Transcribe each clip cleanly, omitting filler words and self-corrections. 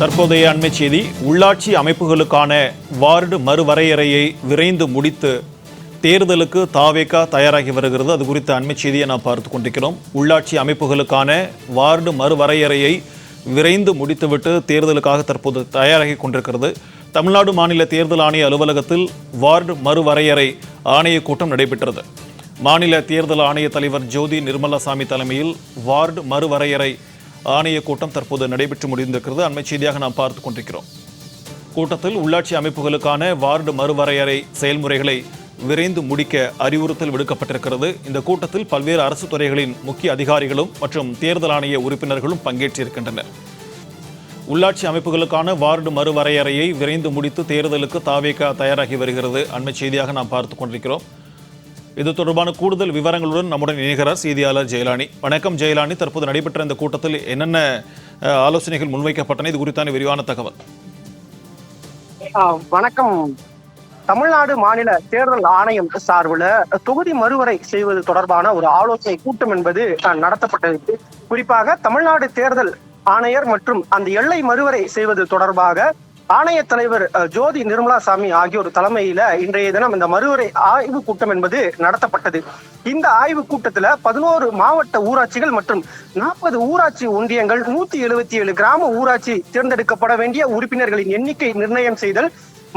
தற்போதைய அண்மை செய்தி, உள்ளாட்சி அமைப்புகளுக்கான வார்டு மறுவரையறையை விரைந்து முடித்து தேர்தலுக்கு தாவேகா தயாராகி வருகிறது. அது குறித்த அண்மை செய்தியை நாம் பார்த்து கொண்டிருக்கிறோம். உள்ளாட்சி அமைப்புகளுக்கான வார்டு மறுவரையறையை விரைந்து முடித்துவிட்டு தேர்தலுக்காக தற்போது தயாராகி கொண்டிருக்கிறது. தமிழ்நாடு மாநில தேர்தல் ஆணைய அலுவலகத்தில் வார்டு மறுவரையறை ஆணைய கூட்டம் நடைபெற்றது. மாநில தேர்தல் ஆணைய தலைவர் ஜோதி நிர்மலாசாமி தலைமையில் வார்டு மறுவரையறை ஆணைய கூட்டம் தற்போது நடைபெற்று முடிந்திருக்கிறது. அண்மை செய்தியாக நாம் பார்த்துக் கொண்டிருக்கிறோம். கூட்டத்தில் உள்ளாட்சி அமைப்புகளுக்கான வார்டு மறுவரையறை செயல்முறைகளை விரைந்து முடிக்க அறிவுறுத்தல் விடுக்கப்பட்டிருக்கிறது. இந்த கூட்டத்தில் பல்வேறு அரசு துறைகளின் முக்கிய அதிகாரிகளும் மற்றும் தேர்தல் ஆணைய உறுப்பினர்களும் பங்கேற்றிருக்கின்றனர். உள்ளாட்சி அமைப்புகளுக்கான வார்டு மறுவரையறையை விரைந்து முடித்து தேர்தலுக்கு தாவேகா தயாராகி வருகிறது. அண்மை செய்தியாக நாம் பார்த்துக் கொண்டிருக்கிறோம். இது தொடர்பான கூடுதல் விவரங்களுடன் நம்முடன் இணைகிறார் செய்தியாளர் ஜெயலானி. வணக்கம் ஜெயலானி, தற்போது நடைபெற்ற இந்த கூட்டத்தில் என்னென்ன ஆலோசனைகள் முன்வைக்கப்பட்டன, இது குறித்தான விரிவான தகவல்? வணக்கம். தமிழ்நாடு மாநில தேர்தல் ஆணையம் சார்பில் தொகுதி மறுவரை செய்வது தொடர்பான ஒரு ஆலோசனை கூட்டம் என்பது நடத்தப்பட்டது. குறிப்பாக தமிழ்நாடு தேர்தல் ஆணையர் மற்றும் அந்த எல்லை மறுவரை செய்வது தொடர்பாக ஆணைய தலைவர் ஜோதி நிர்மலாசாமி ஆகியோர் தலைமையில இன்றைய தினம் இந்த மறுவரை ஆய்வு கூட்டம் என்பது நடத்தப்பட்டது. இந்த ஆய்வு கூட்டத்துல 11 மாவட்ட ஊராட்சிகள் மற்றும் 40 ஊராட்சி ஒன்றியங்கள், 177 கிராம ஊராட்சி தேர்ந்தெடுக்கப்பட வேண்டிய உறுப்பினர்களின் எண்ணிக்கை நிர்ணயம் செய்தல்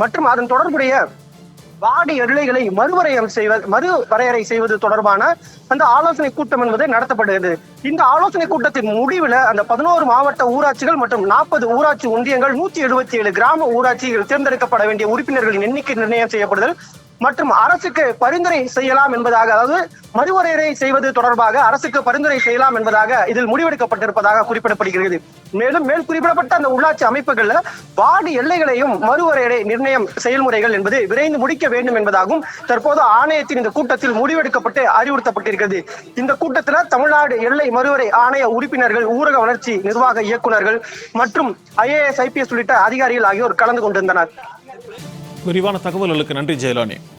மற்றும் அதன் தொடர்புடைய வார்டு எல்லைகளை மறுவரையறை செய்வது தொடர்பான அந்த ஆலோசனை கூட்டம் என்பது நடத்தப்படுகிறது. இந்த ஆலோசனை கூட்டத்தின் முடிவில் அந்த 11 மாவட்ட ஊராட்சிகள் மற்றும் 40 ஊராட்சி ஒன்றியங்கள், 177 கிராம ஊராட்சிகள் தேர்ந்தெடுக்கப்பட வேண்டிய உறுப்பினர்களின் எண்ணிக்கை நிர்ணயம் செய்யப்படுதல் மற்றும் அரசுக்கு பரிந்துரை செய்யலாம் என்பதாக, அதாவது மறுவரையறை செய்வது தொடர்பாக அரசுக்கு பரிந்துரை செய்யலாம் என்பதாக இதில் முடிவெடுக்கப்பட்டிருப்பதாக குறிப்பிடப்படுகிறது. மேலும் மேல் குறிப்பிடப்பட்ட அந்த உள்ளாட்சி அமைப்புகள்ல வார்டு எல்லைகளையும் மறுவரையறை நிர்ணயம் செயல்முறைகள் என்பது விரைந்து முடிக்க வேண்டும் என்பதாகவும் தற்போது ஆணையத்தின் இந்த கூட்டத்தில் முடிவெடுக்கப்பட்டு அறிவுறுத்தப்பட்டிருக்கிறது. இந்த கூட்டத்தில் தமிழ்நாடு எல்லை மறுவரை ஆணைய உறுப்பினர்கள், ஊரக வளர்ச்சி நிர்வாக இயக்குநர்கள் மற்றும் IAS, IPS உள்ளிட்ட அதிகாரிகள் ஆகியோர் கலந்து கொண்டிருந்தனர். விரிவான தகவல்களுக்கு நன்றி ஜெயலானி.